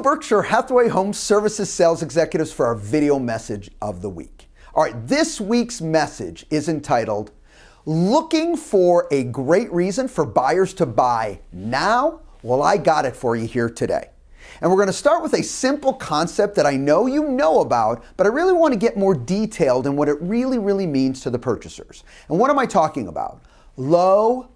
Berkshire Hathaway Home Services sales executives for our video message of the week. All right, this week's message is entitled, Looking for a Great Reason for Buyers to Buy Now? Well, I got it for you here today. And we're going to start with a simple concept that I know you know about, but I really want to get more detailed in what it really means to the purchasers. And what am I talking about? Low,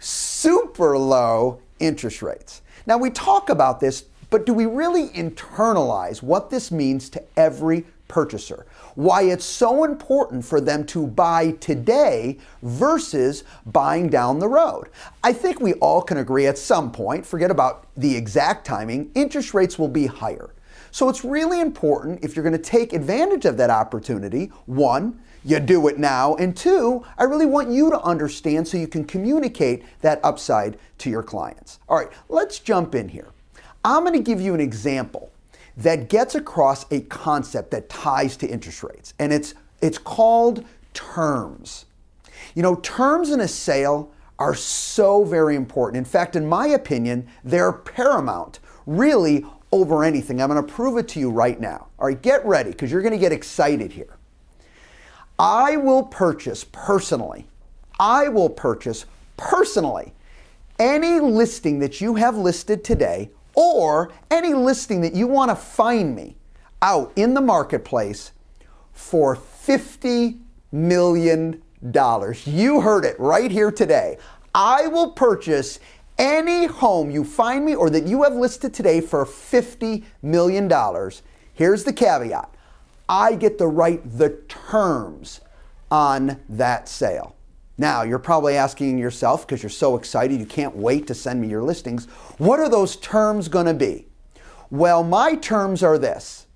super low interest rates. Now we talk about this, but do we really internalize what this means to every purchaser? Why it's so important for them to buy today versus buying down the road? I think we all can agree at some point, forget about the exact timing, interest rates will be higher. So it's really important if you're going to take advantage of that opportunity, one, you do it now, and two, I really want you to understand so you can communicate that upside to your clients. All right, let's jump in here. I'm going to give you an example that gets across a concept that ties to interest rates, and it's called terms. You know, terms in a sale are so very important. In fact, in my opinion, they're paramount, really over anything. I'm going to prove it to you right now. All right, get ready because you're going to get excited here. I will purchase personally any listing that you have listed today or any listing that you want to find me out in the marketplace for $50 million. You heard it right here today. I will purchase any home you find me or that you have listed today for $50 million. Here's the caveat. I get to write the terms on that sale. Now, you're probably asking yourself, because you're so excited, you can't wait to send me your listings, what are those terms going to be? Well, my terms are this: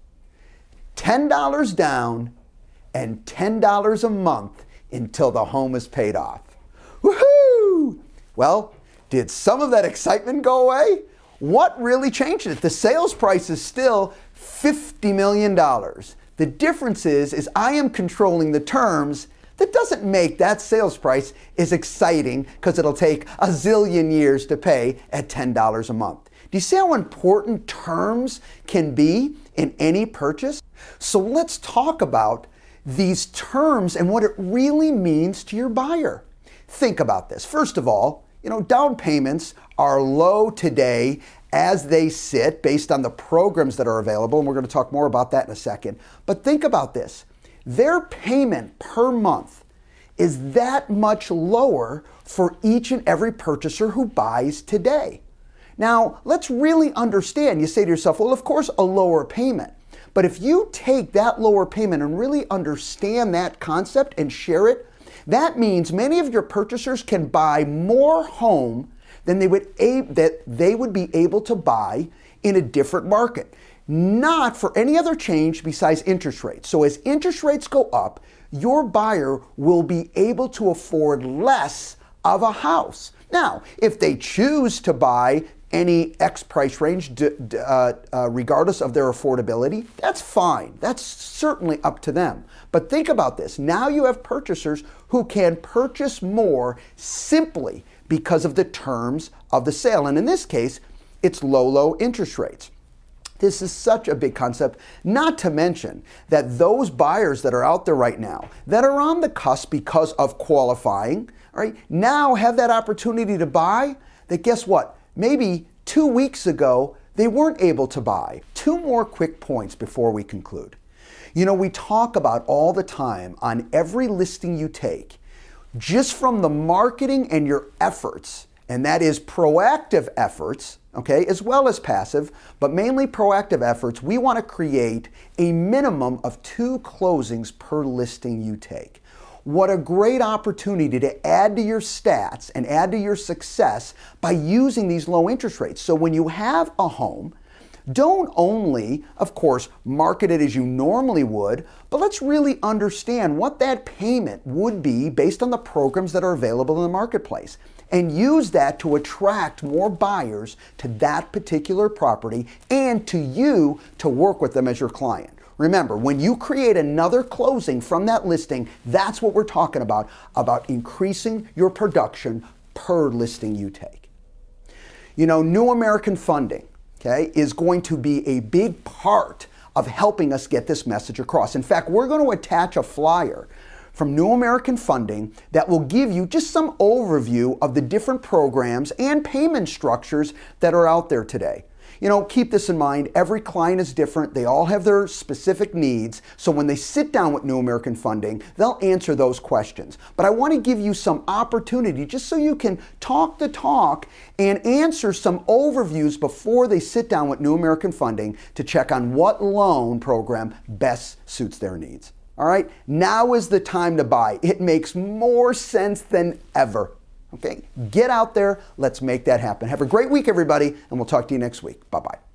$10 down and $10 a month until the home is paid off. Woohoo! Well, did some of that excitement go away? What really changed it? The sales price is still $50 million. The difference is I am controlling the terms. That doesn't make that sales price as exciting because it'll take a zillion years to pay at $10 a month. Do you see how important terms can be in any purchase? So let's talk about these terms and what it really means to your buyer. Think about this. First of all, down payments are low today as they sit based on the programs that are available, and we're going to talk more about that in a second. But think about this. Their payment per month is that much lower for each and every purchaser who buys today. Now, let's really understand. You say to yourself, well, of course, a lower payment. But if you take that lower payment and really understand that concept and share it, that means many of your purchasers can buy more home than they would be able to buy in a different market. Not for any other change besides interest rates. So as interest rates go up, your buyer will be able to afford less of a house. Now, if they choose to buy any X price range, regardless of their affordability, that's fine. That's certainly up to them. But think about this. Now you have purchasers who can purchase more simply because of the terms of the sale. And in this case, it's low interest rates. This is such a big concept, not to mention that those buyers that are out there right now that are on the cusp because of qualifying, all right, now have that opportunity to buy that, guess what? Maybe 2 weeks ago, they weren't able to buy. Two more quick points before we conclude. We talk about all the time on every listing you take, just from the marketing and your efforts, and that is proactive efforts, okay, as well as passive, but mainly proactive efforts, we want to create a minimum of 2 closings per listing you take. What a great opportunity to add to your stats and add to your success by using these low interest rates. So when you have a home, don't only, of course, market it as you normally would, but let's really understand what that payment would be based on the programs that are available in the marketplace, and use that to attract more buyers to that particular property and to you to work with them as your client. Remember, when you create another closing from that listing, that's what we're talking about increasing your production per listing you take. New American Funding okay, is going to be a big part of helping us get this message across. In fact, we're going to attach a flyer from New American Funding that will give you just some overview of the different programs and payment structures that are out there today. You know, keep this in mind, every client is different, they all have their specific needs, so when they sit down with New American Funding, they'll answer those questions. But I want to give you some opportunity just so you can talk the talk and answer some overviews before they sit down with New American Funding to check on what loan program best suits their needs. All right, now is the time to buy. It makes more sense than ever. Okay, get out there. Let's make that happen. Have a great week, everybody, and we'll talk to you next week. Bye-bye.